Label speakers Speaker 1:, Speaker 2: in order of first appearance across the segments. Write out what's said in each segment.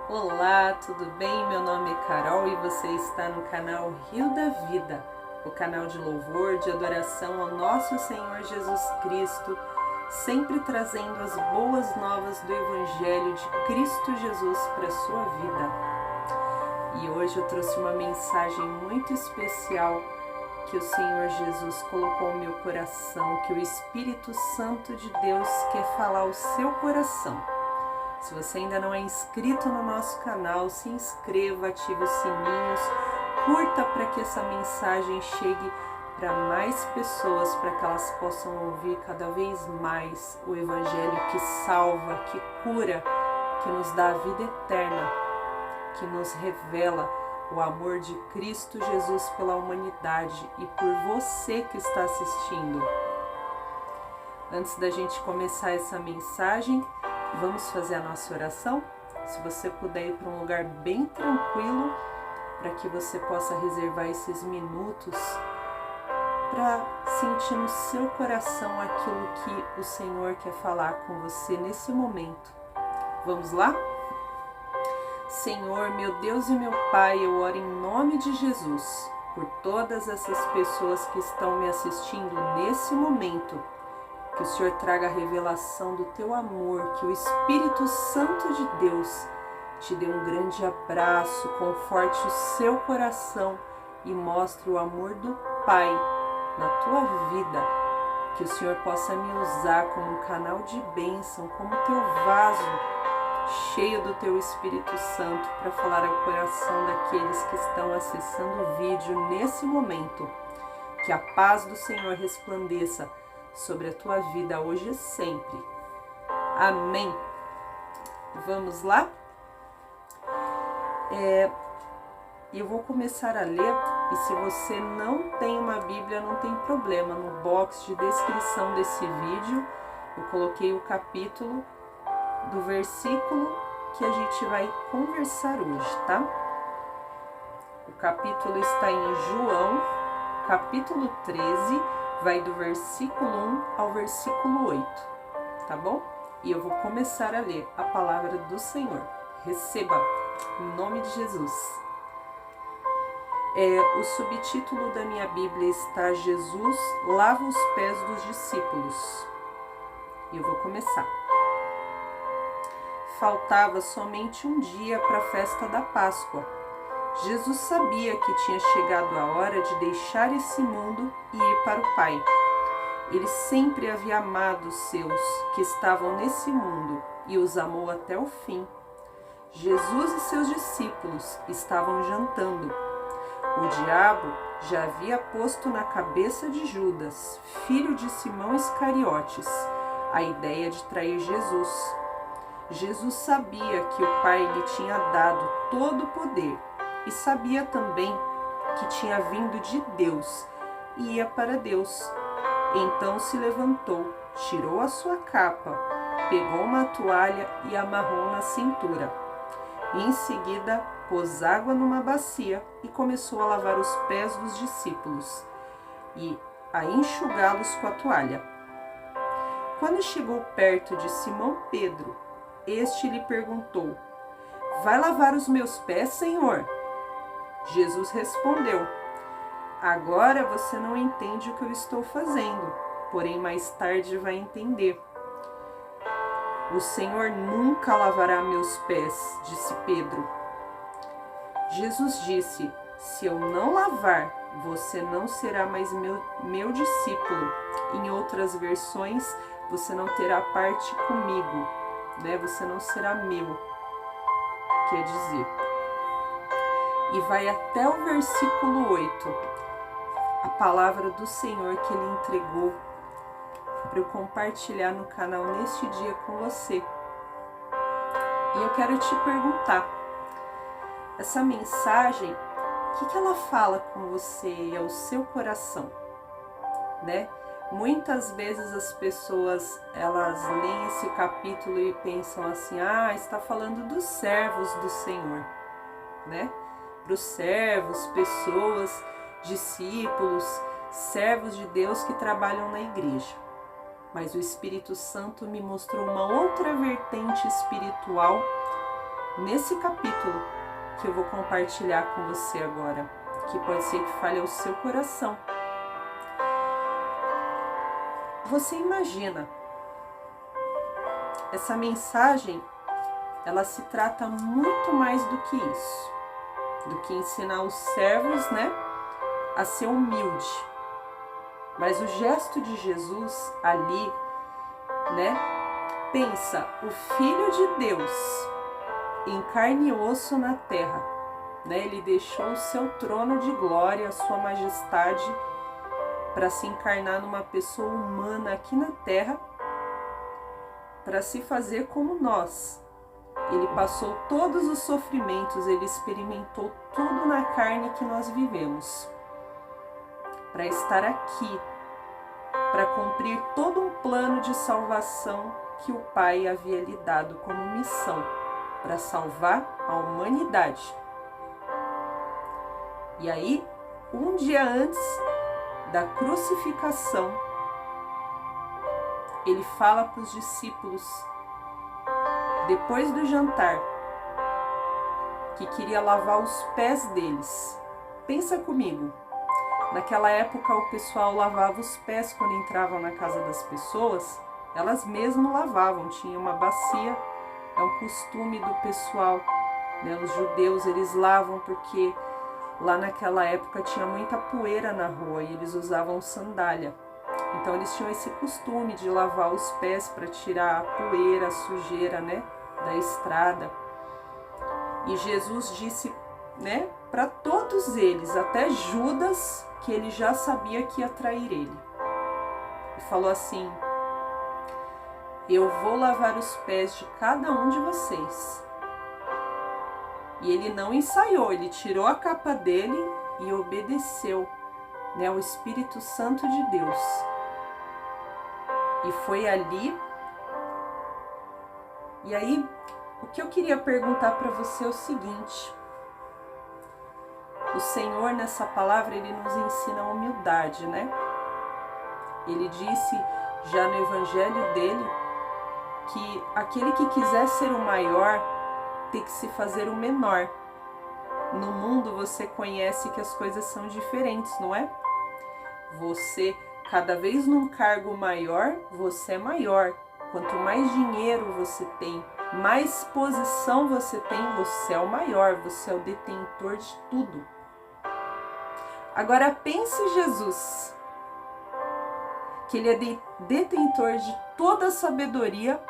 Speaker 1: Olá, tudo bem? Meu nome é Carol e você está no canal Rio da Vida, o canal de louvor, de adoração ao nosso Senhor Jesus Cristo, sempre trazendo as boas novas do Evangelho de Cristo Jesus para a sua vida. E hoje eu trouxe uma mensagem muito especial que o Senhor Jesus colocou no meu coração, que o Espírito Santo de Deus quer falar ao seu coração. Se você ainda não é inscrito no nosso canal, se inscreva, ative os sininhos, curta para que essa mensagem chegue para mais pessoas, para que elas possam ouvir cada vez mais o Evangelho que salva, que cura, que nos dá a vida eterna, que nos revela o amor de Cristo Jesus pela humanidade e por você que está assistindo. Antes da gente começar essa mensagem, vamos fazer a nossa oração? Se você puder ir para um lugar bem tranquilo, para que você possa reservar esses minutos para sentir no seu coração aquilo que o Senhor quer falar com você nesse momento. Vamos lá? Senhor, meu Deus e meu Pai, eu oro em nome de Jesus por todas essas pessoas que estão me assistindo nesse momento. Que o Senhor traga a revelação do teu amor, que o Espírito Santo de Deus te dê um grande abraço, conforte o seu coração e mostre o amor do Pai na tua vida. Que o Senhor possa me usar como um canal de bênção, como teu vaso cheio do teu Espírito Santo para falar ao coração daqueles que estão acessando o vídeo nesse momento. Que a paz do Senhor resplandeça sobre a tua vida hoje e sempre. Amém. Vamos lá? Eu vou começar a ler, e se você não tem uma Bíblia, não tem problema. No box de descrição desse vídeo, eu coloquei o capítulo do versículo que a gente vai conversar hoje, tá? O capítulo está em João, capítulo 13, vai do versículo 1 ao versículo 8, tá bom? E eu vou começar a ler a palavra do Senhor. Receba, em nome de Jesus. O subtítulo da minha Bíblia está Jesus lava os pés dos discípulos. E eu vou começar. Faltava somente um dia para a festa da Páscoa. Jesus sabia que tinha chegado a hora de deixar esse mundo e ir para o Pai. Ele sempre havia amado os seus que estavam nesse mundo e os amou até o fim. Jesus e seus discípulos estavam jantando. O diabo já havia posto na cabeça de Judas, filho de Simão Iscariotes, a ideia de trair Jesus. Jesus sabia que o Pai lhe tinha dado todo o poder e sabia também que tinha vindo de Deus e ia para Deus. Então se levantou, tirou a sua capa, pegou uma toalha e amarrou na cintura. Em seguida, pôs água numa bacia e começou a lavar os pés dos discípulos e a enxugá-los com a toalha. Quando chegou perto de Simão Pedro, este lhe perguntou: "Vai lavar os meus pés, Senhor?" Jesus respondeu: "Agora você não entende o que eu estou fazendo, porém mais tarde vai entender." "O Senhor nunca lavará meus pés", disse Pedro. Jesus disse: "Se eu não lavar, você não será mais meu discípulo." Em outras versões, você não terá parte comigo, né? Você não será meu, quer dizer. E vai até o versículo 8, a palavra do Senhor que Ele entregou para eu compartilhar no canal neste dia com você. E eu quero te perguntar, essa mensagem, o que ela fala com você e ao seu coração, né? Muitas vezes as pessoas, elas leem esse capítulo e pensam assim: está falando dos servos do Senhor, né? Para os servos, pessoas, discípulos, servos de Deus que trabalham na igreja. Mas o Espírito Santo me mostrou uma outra vertente espiritual nesse capítulo que eu vou compartilhar com você agora, que pode ser que fale ao seu coração. Você imagina, essa mensagem, ela se trata muito mais do que isso, do que ensinar os servos, né, a ser humilde. Mas o gesto de Jesus ali, né, pensa, o Filho de Deus em carne e osso na terra, né, ele deixou o seu trono de glória, a sua majestade, para se encarnar numa pessoa humana aqui na terra, para se fazer como nós. Ele passou todos os sofrimentos, ele experimentou tudo na carne que nós vivemos, para estar aqui, para cumprir todo um plano de salvação que o Pai havia lhe dado como missão, para salvar a humanidade. E aí, um dia antes da crucificação, ele fala para os discípulos, depois do jantar, que queria lavar os pés deles. Pensa comigo, naquela época o pessoal lavava os pés quando entravam na casa das pessoas, elas mesmas lavavam, tinha uma bacia, é um costume do pessoal, né? Os judeus, eles lavam porque lá naquela época tinha muita poeira na rua e eles usavam sandália. Então eles tinham esse costume de lavar os pés para tirar a poeira, a sujeira, né, da estrada. E Jesus disse, né, para todos eles, até Judas, que ele já sabia que ia trair ele. E falou assim: eu vou lavar os pés de cada um de vocês. E ele não ensaiou, ele tirou a capa dele e obedeceu, né, ao Espírito Santo de Deus. E foi ali. E aí, o que eu queria perguntar para você é o seguinte: o Senhor, nessa palavra, ele nos ensina a humildade, né? Ele disse já no evangelho dele que aquele que quiser ser o maior tem que se fazer o menor. No mundo você conhece que as coisas são diferentes, não é? Você, cada vez num cargo maior, você é maior. Quanto mais dinheiro você tem, mais posição você tem, você é o maior, você é o detentor de tudo. Agora pense Jesus, que ele é detentor de toda a sabedoria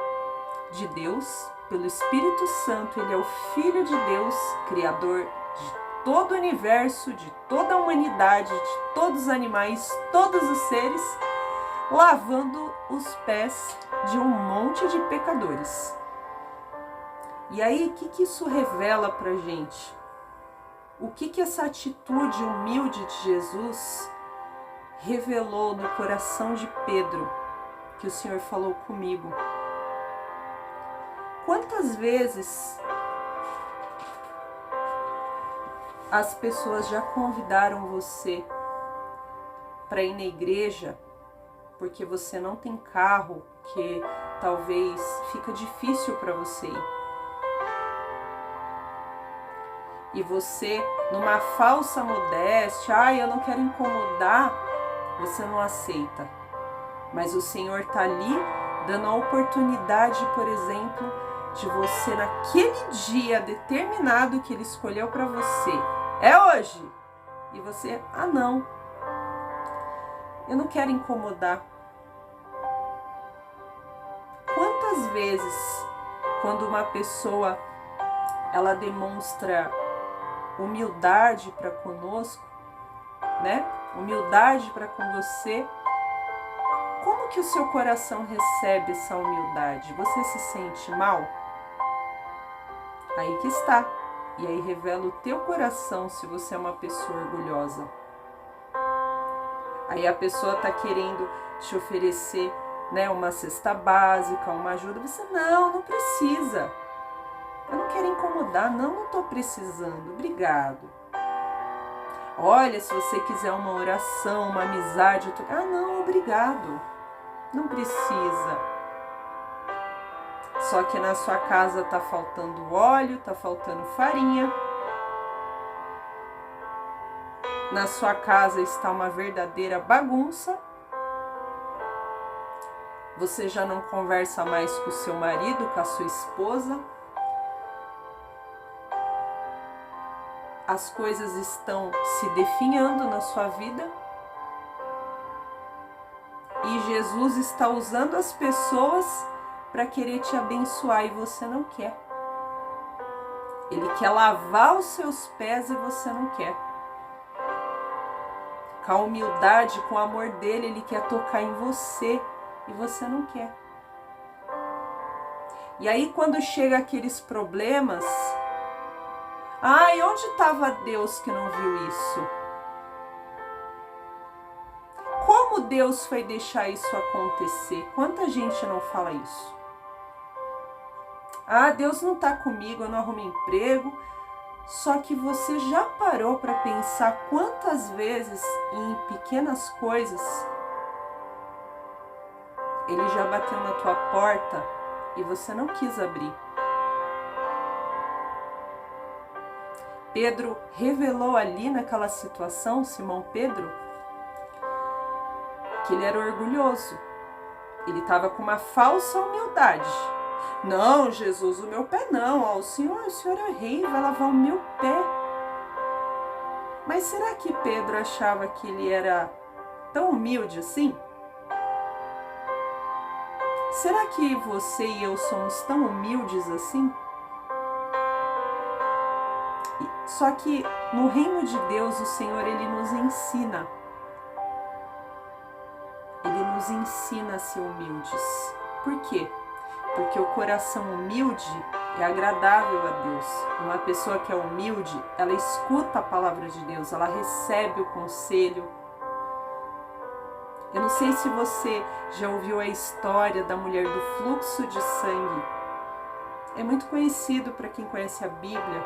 Speaker 1: de Deus, pelo Espírito Santo, ele é o Filho de Deus, Criador de todo o universo, de toda a humanidade, de todos os animais, todos os seres, lavando os pés de um monte de pecadores. E aí, o que isso revela pra gente? O que essa atitude humilde de Jesus revelou no coração de Pedro, que o Senhor falou comigo? Quantas vezes as pessoas já convidaram você para ir na igreja porque você não tem carro, que talvez fica difícil para você ir? E você, numa falsa modéstia, eu não quero incomodar, você não aceita. Mas o Senhor está ali dando a oportunidade, por exemplo, de você, naquele dia determinado que Ele escolheu para você, é hoje. E você, não, eu não quero incomodar. Quantas vezes, quando uma pessoa, ela demonstra humildade para conosco, né? Humildade para com você, como que o seu coração recebe essa humildade? Você se sente mal? Aí que está. E aí revela o teu coração se você é uma pessoa orgulhosa. Aí a pessoa está querendo te oferecer, né, uma cesta básica, uma ajuda. Você, não precisa. Eu não quero incomodar, não estou precisando. Obrigado. Olha, se você quiser uma oração, uma amizade, não, obrigado. Não precisa. Só que na sua casa tá faltando óleo, tá faltando farinha. Na sua casa está uma verdadeira bagunça. Você já não conversa mais com o seu marido, com a sua esposa. As coisas estão se definhando na sua vida. E Jesus está usando as pessoas para querer te abençoar e você não quer. Ele quer lavar os seus pés e você não quer. Com a humildade, com o amor dele, ele quer tocar em você e você não quer. E aí quando chega aqueles problemas, ai, onde estava Deus que não viu isso? Como Deus foi deixar isso acontecer? Quanta gente não fala isso? Ah, Deus não está comigo, eu não arrumo emprego. Só que você já parou para pensar quantas vezes em pequenas coisas ele já bateu na tua porta e você não quis abrir? Pedro revelou ali naquela situação, Simão Pedro, que ele era orgulhoso. Ele estava com uma falsa humildade. Não, Jesus, o meu pé não. Ó, o Senhor é rei, vai lavar o meu pé. Mas será que Pedro achava que ele era tão humilde assim? Será que você e eu somos tão humildes assim? Só que no reino de Deus, o Senhor, ele nos ensina. Ele nos ensina a ser humildes. Por quê? Porque o coração humilde é agradável a Deus. Uma pessoa que é humilde, ela escuta a palavra de Deus, ela recebe o conselho. Eu não sei se você já ouviu a história da mulher do fluxo de sangue. É muito conhecido para quem conhece a Bíblia.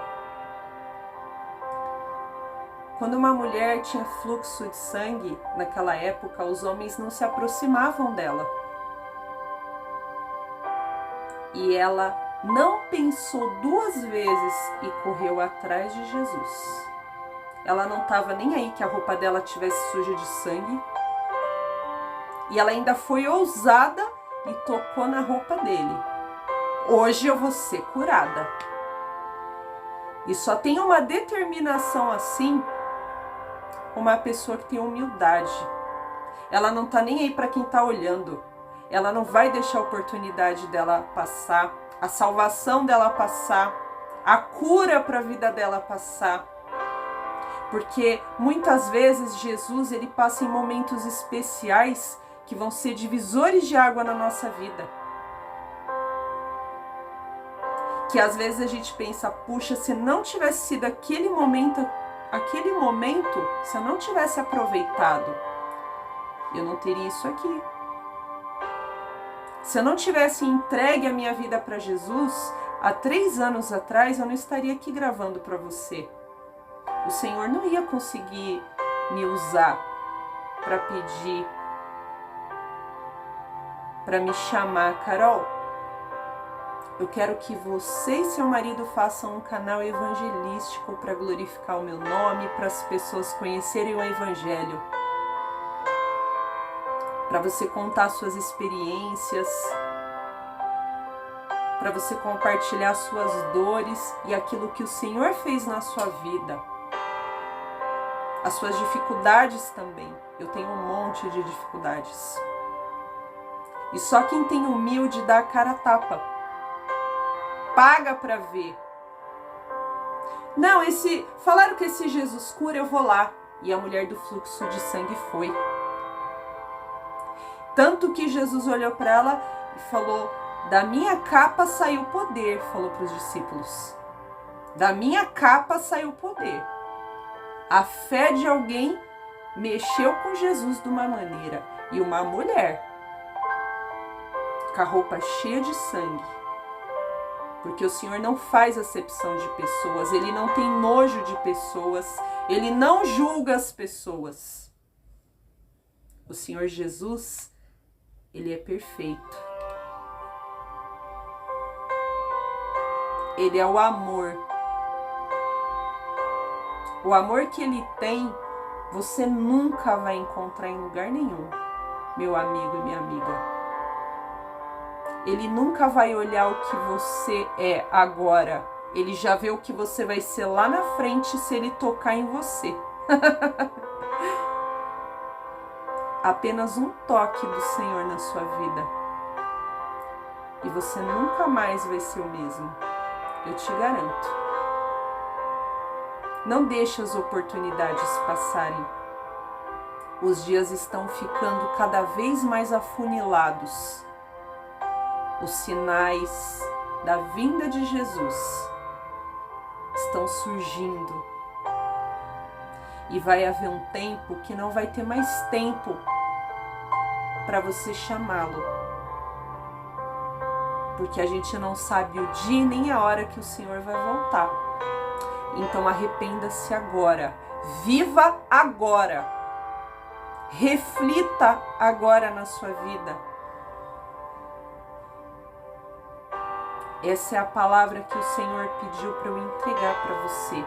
Speaker 1: Quando uma mulher tinha fluxo de sangue, naquela época, os homens não se aproximavam dela. E ela não pensou duas vezes e correu atrás de Jesus. Ela não estava nem aí que a roupa dela tivesse suja de sangue. E ela ainda foi ousada e tocou na roupa dele. Hoje eu vou ser curada. E só tem uma determinação assim, uma pessoa que tem humildade. Ela não está nem aí para quem está olhando. Ela não vai deixar a oportunidade dela passar, a salvação dela passar, a cura para a vida dela passar. Porque muitas vezes Jesus, ele passa em momentos especiais que vão ser divisores de água na nossa vida. Que às vezes a gente pensa, puxa, se não tivesse sido aquele momento, se eu não tivesse aproveitado, eu não teria isso aqui. Se eu não tivesse entregue a minha vida para Jesus, há 3 anos atrás eu não estaria aqui gravando para você. O Senhor não ia conseguir me usar para pedir, para me chamar, Carol. Eu quero que você e seu marido façam um canal evangelístico para glorificar o meu nome, para as pessoas conhecerem o Evangelho. Para você contar suas experiências, para você compartilhar suas dores e aquilo que o Senhor fez na sua vida. As suas dificuldades também. Eu tenho um monte de dificuldades. E só quem tem humilde dá a cara a tapa. Paga para ver. Não, falaram que esse Jesus cura, eu vou lá. E a mulher do fluxo de sangue foi. Tanto que Jesus olhou para ela e falou, da minha capa saiu poder, falou para os discípulos. Da minha capa saiu poder. A fé de alguém mexeu com Jesus de uma maneira. E uma mulher, com a roupa cheia de sangue. Porque o Senhor não faz acepção de pessoas, Ele não tem nojo de pessoas, Ele não julga as pessoas. O Senhor Jesus, Ele é perfeito. Ele é o amor. O amor que ele tem, você nunca vai encontrar em lugar nenhum, meu amigo e minha amiga. Ele nunca vai olhar o que você é agora. Ele já vê o que você vai ser lá na frente se ele tocar em você. Apenas um toque do Senhor na sua vida. E você nunca mais vai ser o mesmo. Eu te garanto. Não deixe as oportunidades passarem. Os dias estão ficando cada vez mais afunilados. Os sinais da vinda de Jesus estão surgindo. E vai haver um tempo que não vai ter mais tempo para você chamá-lo. Porque a gente não sabe o dia nem a hora que o Senhor vai voltar. Então arrependa-se agora. Viva agora. Reflita agora na sua vida. Essa é a palavra que o Senhor pediu para eu entregar para você.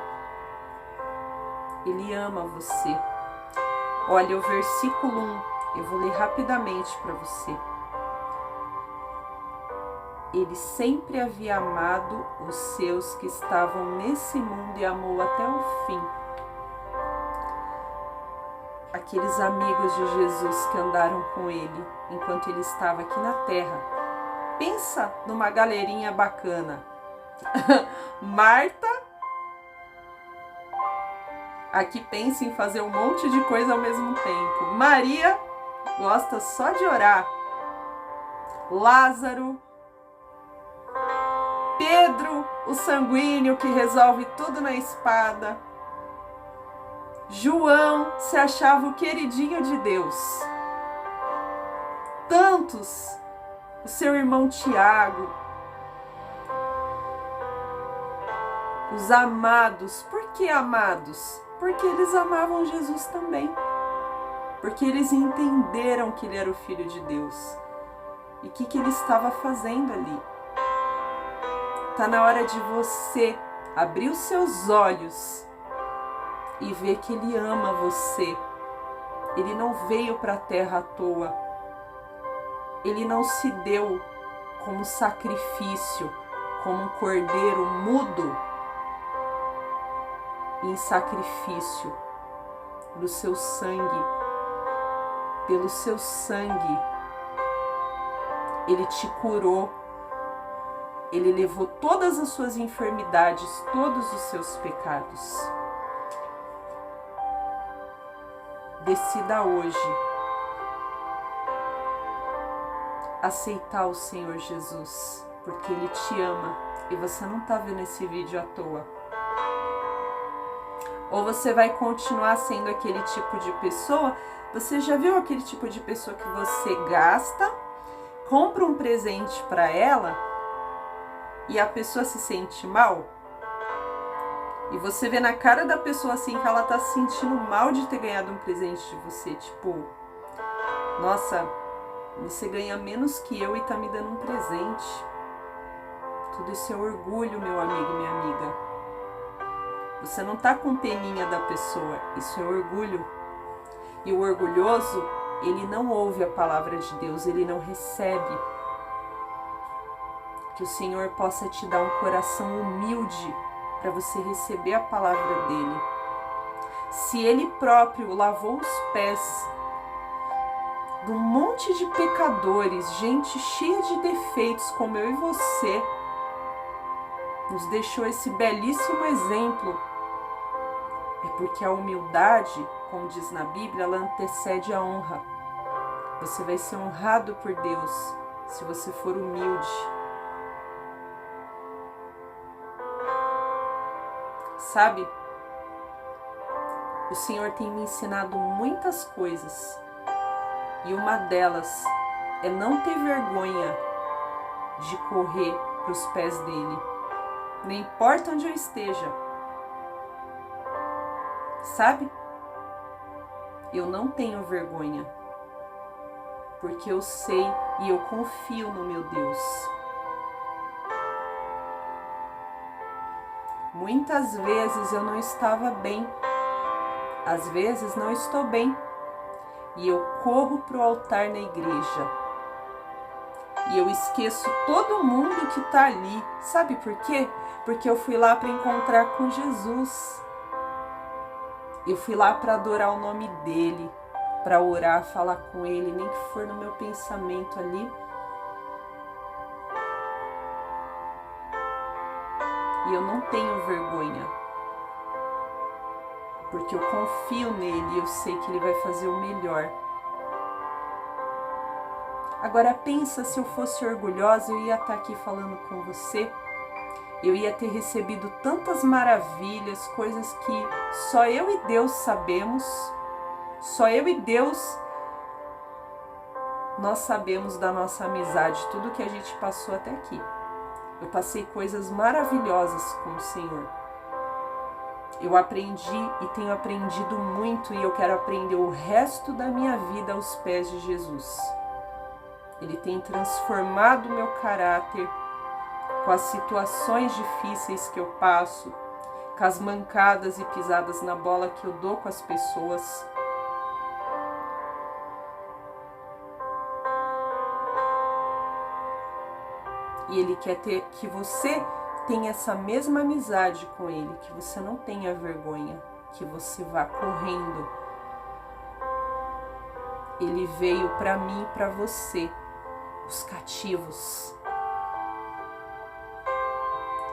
Speaker 1: Ele ama você. Olha o versículo 1, eu vou ler rapidamente para você. Ele sempre havia amado os seus que estavam nesse mundo e amou até o fim. Aqueles amigos de Jesus que andaram com ele enquanto ele estava aqui na terra. Pensa numa galerinha bacana. Marta, aqui pensa em fazer um monte de coisa ao mesmo tempo. Maria gosta só de orar. Lázaro, Pedro, o sanguíneo que resolve tudo na espada. João se achava o queridinho de Deus. Tantos, o seu irmão Tiago, os amados. Por que amados? Porque eles amavam Jesus também. Porque eles entenderam que ele era o Filho de Deus. E o que ele estava fazendo ali? Está na hora de você abrir os seus olhos e ver que ele ama você. Ele não veio para a terra à toa. Ele não se deu como sacrifício, como um cordeiro mudo em sacrifício do seu sangue. Pelo seu sangue, ele te curou. Ele levou todas as suas enfermidades, todos os seus pecados. Decida hoje aceitar o Senhor Jesus, porque Ele te ama e você não está vendo esse vídeo à toa. Ou você vai continuar sendo aquele tipo de pessoa. Você já viu aquele tipo de pessoa que você gasta, compra um presente para ela e a pessoa se sente mal? E você vê na cara da pessoa assim que ela tá se sentindo mal de ter ganhado um presente de você. Tipo, nossa, você ganha menos que eu e tá me dando um presente. Tudo isso é orgulho, meu amigo e minha amiga. Você não tá com peninha da pessoa, isso é orgulho. E o orgulhoso, ele não ouve a palavra de Deus, ele não recebe. Que o Senhor possa te dar um coração humilde para você receber a palavra dele. Se ele próprio lavou os pés de um monte de pecadores, gente cheia de defeitos como eu e você, nos deixou esse belíssimo exemplo, é porque a humildade, como diz na Bíblia, ela antecede a honra. Você vai ser honrado por Deus se você for humilde. Sabe, o Senhor tem me ensinado muitas coisas e uma delas é não ter vergonha de correr para os pés dele, não importa onde eu esteja. Sabe, eu não tenho vergonha, porque eu sei e eu confio no meu Deus. Muitas vezes eu não estava bem, às vezes não estou bem, e eu corro para o altar na igreja. E eu esqueço todo mundo que está ali. Sabe por quê? Porque eu fui lá para encontrar com Jesus. Eu fui lá para adorar o nome dele, para orar, falar com ele, nem que for no meu pensamento ali. E eu não tenho vergonha, porque eu confio nele e eu sei que ele vai fazer o melhor. Agora pensa, se eu fosse orgulhosa, eu ia estar aqui falando com você, eu ia ter recebido tantas maravilhas, coisas que só eu e Deus sabemos, só eu e Deus nós sabemos da nossa amizade, tudo que a gente passou até aqui. Eu passei coisas maravilhosas com o Senhor. Eu aprendi e tenho aprendido muito, e eu quero aprender o resto da minha vida aos pés de Jesus. Ele tem transformado o meu caráter com as situações difíceis que eu passo, com as mancadas e pisadas na bola que eu dou com as pessoas. E Ele quer que você tenha essa mesma amizade com Ele, que você não tenha vergonha, que você vá correndo. Ele veio para mim e para você, os cativos.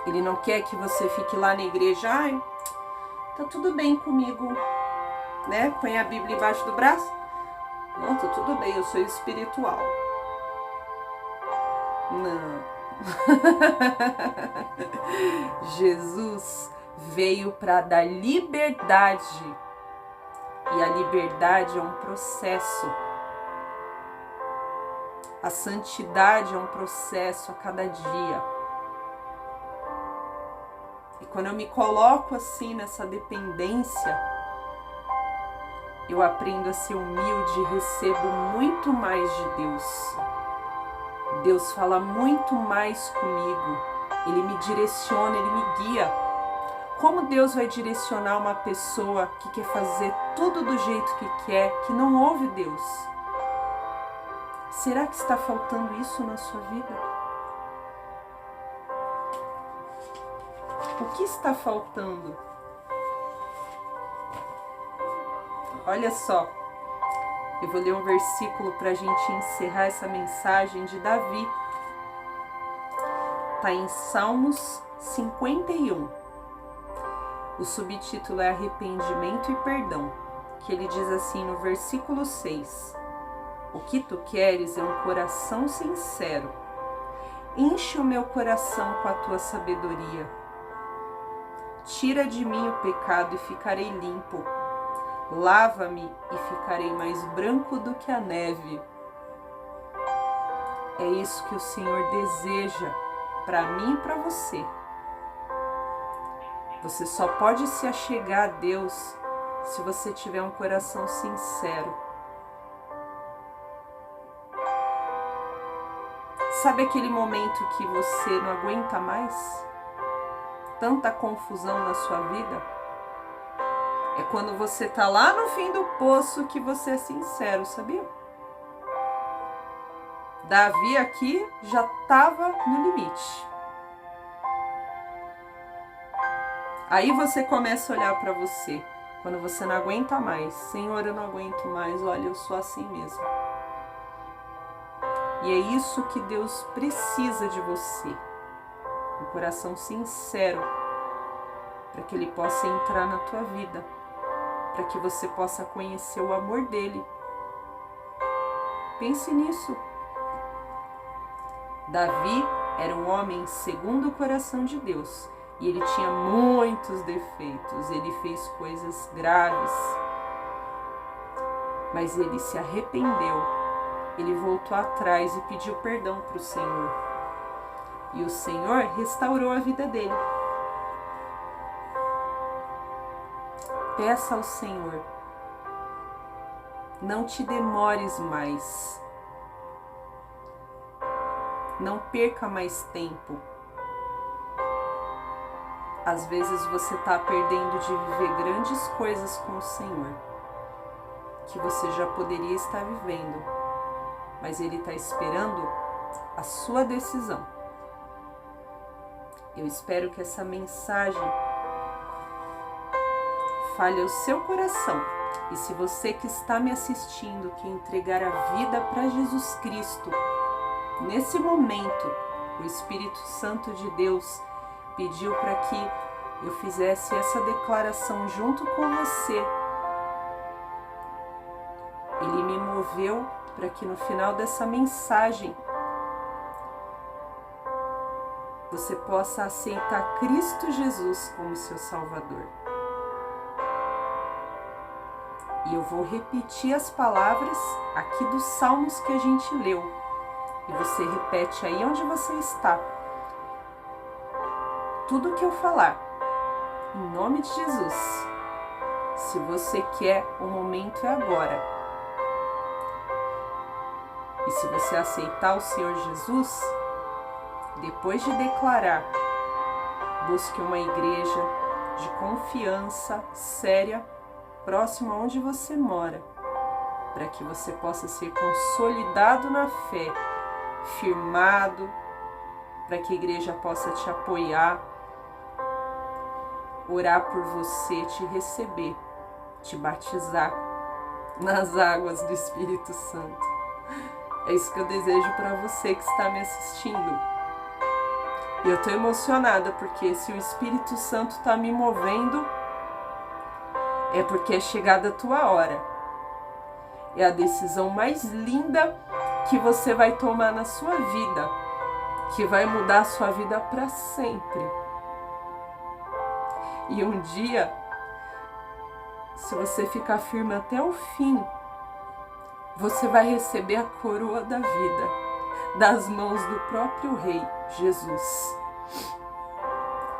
Speaker 1: Ele não quer que você fique lá na igreja, ai, tá tudo bem comigo, né? Põe a Bíblia embaixo do braço. Não, tá tudo bem, eu sou espiritual. Não. Jesus veio para dar liberdade, e a liberdade é um processo. A santidade é um processo a cada dia. E quando eu me coloco assim nessa dependência, eu aprendo a ser humilde e recebo muito mais de Deus. Deus fala muito mais comigo. Ele me direciona, Ele me guia. Como Deus vai direcionar uma pessoa que quer fazer tudo do jeito que quer, que não ouve Deus? Será que está faltando isso na sua vida? O que está faltando? Olha só, eu vou ler um versículo para a gente encerrar essa mensagem de Davi. Está em Salmos 51. O subtítulo é Arrependimento e Perdão, que ele diz assim no versículo 6. O que tu queres é um coração sincero. Enche o meu coração com a tua sabedoria. Tira de mim o pecado e ficarei limpo. Lava-me e ficarei mais branco do que a neve. É isso que o Senhor deseja para mim e para você. Você só pode se achegar a Deus se você tiver um coração sincero. Sabe aquele momento que você não aguenta mais? Tanta confusão na sua vida? É quando você está lá no fim do poço que você é sincero, sabia? Davi aqui já estava no limite. Aí você começa a olhar para você, quando você não aguenta mais. Senhor, eu não aguento mais, olha, eu sou assim mesmo. E é isso que Deus precisa de você. Um coração sincero, para que Ele possa entrar na tua vida, para que você possa conhecer o amor dEle. Pense nisso. Davi era um homem segundo o coração de Deus, e ele tinha muitos defeitos, ele fez coisas graves, mas ele se arrependeu, ele voltou atrás e pediu perdão para o Senhor, e o Senhor restaurou a vida dele. Peça ao Senhor, não te demores mais, não perca mais tempo. Às vezes você está perdendo de viver grandes coisas com o Senhor, que você já poderia estar vivendo, mas Ele está esperando a sua decisão. Eu espero que essa mensagem fale ao seu coração. E se você que está me assistindo quer entregar a vida para Jesus Cristo, nesse momento, o Espírito Santo de Deus pediu para que eu fizesse essa declaração junto com você. Ele me moveu para que no final dessa mensagem você possa aceitar Cristo Jesus como seu Salvador. E eu vou repetir as palavras aqui dos salmos que a gente leu. E você repete aí onde você está. Tudo que eu falar, em nome de Jesus. Se você quer, o momento é agora. E se você aceitar o Senhor Jesus, depois de declarar, busque uma igreja de confiança, séria, próximo aonde você mora, para que você possa ser consolidado na fé, firmado, para que a igreja possa te apoiar, orar por você, te receber, te batizar nas águas do Espírito Santo. É isso que eu desejo para você que está me assistindo. E eu estou emocionada porque se o Espírito Santo está me movendo, é porque é chegada a tua hora. É a decisão mais linda que você vai tomar na sua vida, que vai mudar a sua vida para sempre. E um dia, se você ficar firme até o fim, você vai receber a coroa da vida das mãos do próprio Rei Jesus.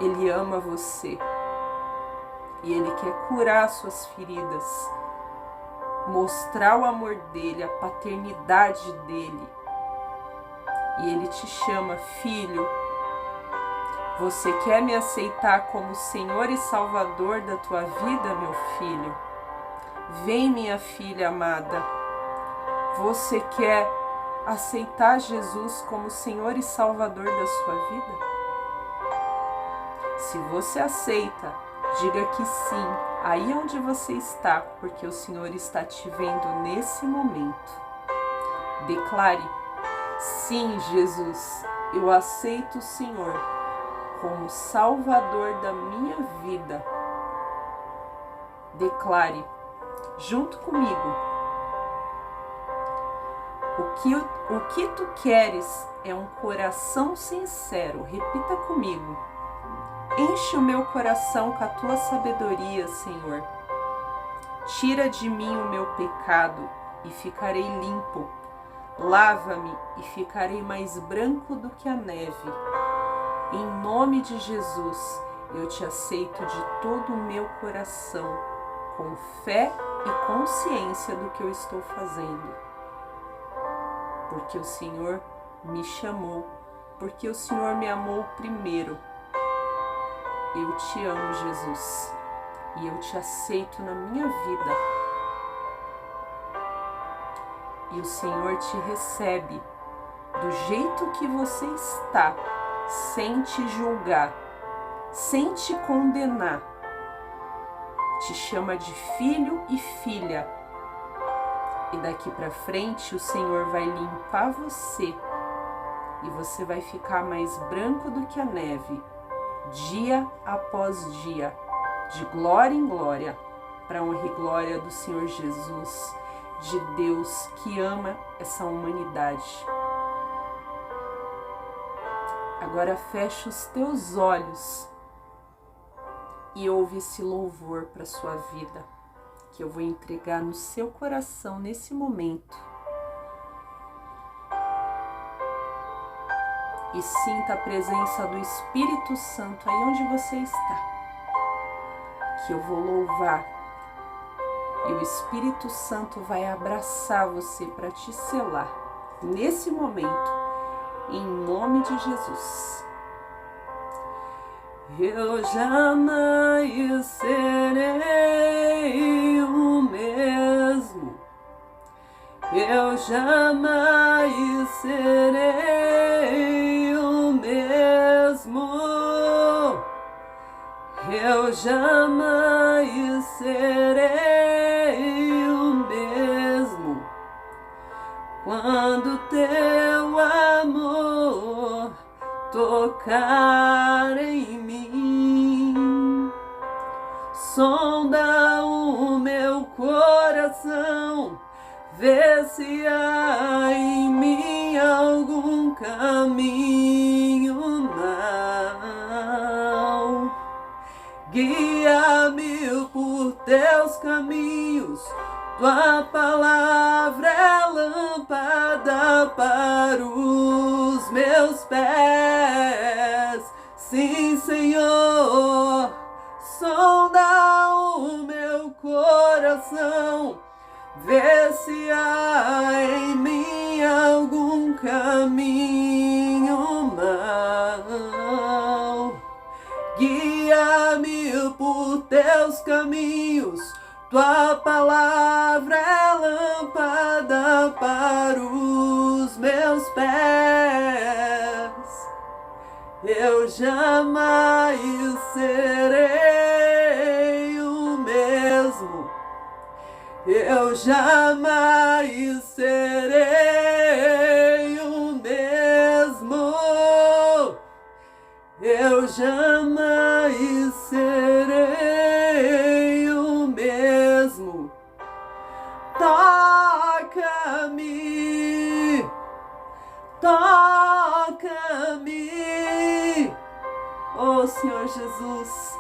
Speaker 1: Ele ama você. E Ele quer curar suas feridas, mostrar o amor dEle, a paternidade dEle. E Ele te chama, filho, você quer me aceitar como Senhor e Salvador da tua vida, meu filho? Vem, minha filha amada, você quer aceitar Jesus como Senhor e Salvador da sua vida? Se você aceita, diga que sim, aí onde você está, porque o Senhor está te vendo nesse momento. Declare, sim, Jesus, eu aceito o Senhor como Salvador da minha vida. Declare, junto comigo, o que tu queres é um coração sincero. Repita comigo. Enche o meu coração com a tua sabedoria, Senhor. Tira de mim o meu pecado e ficarei limpo. Lava-me e ficarei mais branco do que a neve. Em nome de Jesus, eu te aceito de todo o meu coração, com fé e consciência do que eu estou fazendo. Porque o Senhor me chamou, porque o Senhor me amou primeiro. Eu te amo, Jesus, e eu te aceito na minha vida. E o Senhor te recebe do jeito que você está, sem te julgar, sem te condenar. Te chama de filho e filha. E daqui para frente o Senhor vai limpar você e você vai ficar mais branco do que a neve, dia após dia, de glória em glória, para a honra e glória do Senhor Jesus, de Deus que ama essa humanidade. Agora fecha os teus olhos e ouve esse louvor para a sua vida, que eu vou entregar no seu coração nesse momento. E sinta a presença do Espírito Santo aí onde você está. Que eu vou louvar. E o Espírito Santo vai abraçar você para te selar. Nesse momento, em nome de Jesus. eu jamais serei o mesmo. Eu jamais serei o mesmo. Eu jamais serei o mesmo. Quando teu amor tocar em mim, sonda o meu coração, vê se há em mim algum caminho mau. Guia-me por teus caminhos, tua palavra é lâmpada para os meus pés. Sim, Senhor, sonda o meu coração, vê se há em mim algum caminho mau. Guia-me por teus caminhos, tua palavra é lâmpada para os meus pés. Eu jamais serei o mesmo. Eu jamais serei o mesmo. Eu jamais serei o mesmo. Toca-me, toca-me. Oh Senhor Jesus,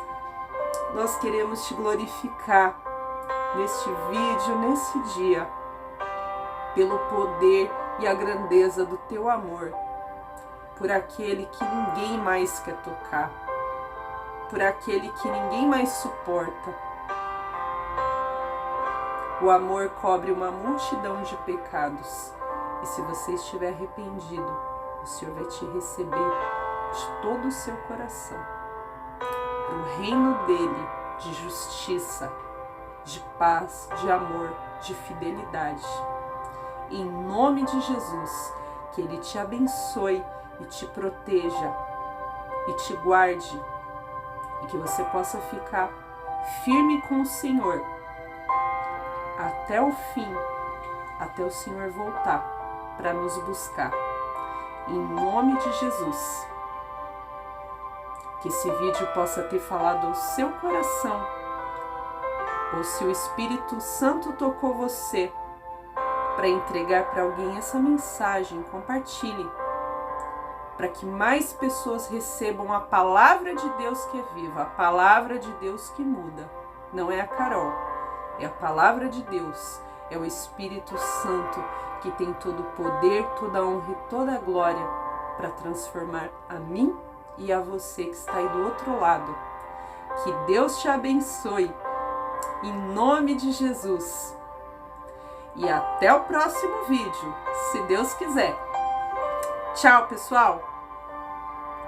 Speaker 1: nós queremos te glorificar neste vídeo, nesse dia, pelo poder e a grandeza do teu amor, por aquele que ninguém mais quer tocar, por aquele que ninguém mais suporta. O amor cobre uma multidão de pecados, e se você estiver arrependido, o Senhor vai te receber de todo o seu coração, para o reino dele de justiça, de paz, de amor, de fidelidade. Em nome de Jesus, que ele te abençoe e te proteja e te guarde, e que você possa ficar firme com o Senhor até o fim, até o Senhor voltar para nos buscar. Em nome de Jesus, que esse vídeo possa ter falado ao seu coração, ou se o Espírito Santo tocou você para entregar para alguém essa mensagem, compartilhe, para que mais pessoas recebam a palavra de Deus que é viva, a palavra de Deus que muda. Não é a Carol, é a palavra de Deus, é o Espírito Santo que tem todo o poder, toda a honra e toda a glória para transformar a mim e a você que está aí do outro lado. Que Deus te abençoe, em nome de Jesus. E até o próximo vídeo, se Deus quiser. Tchau, pessoal!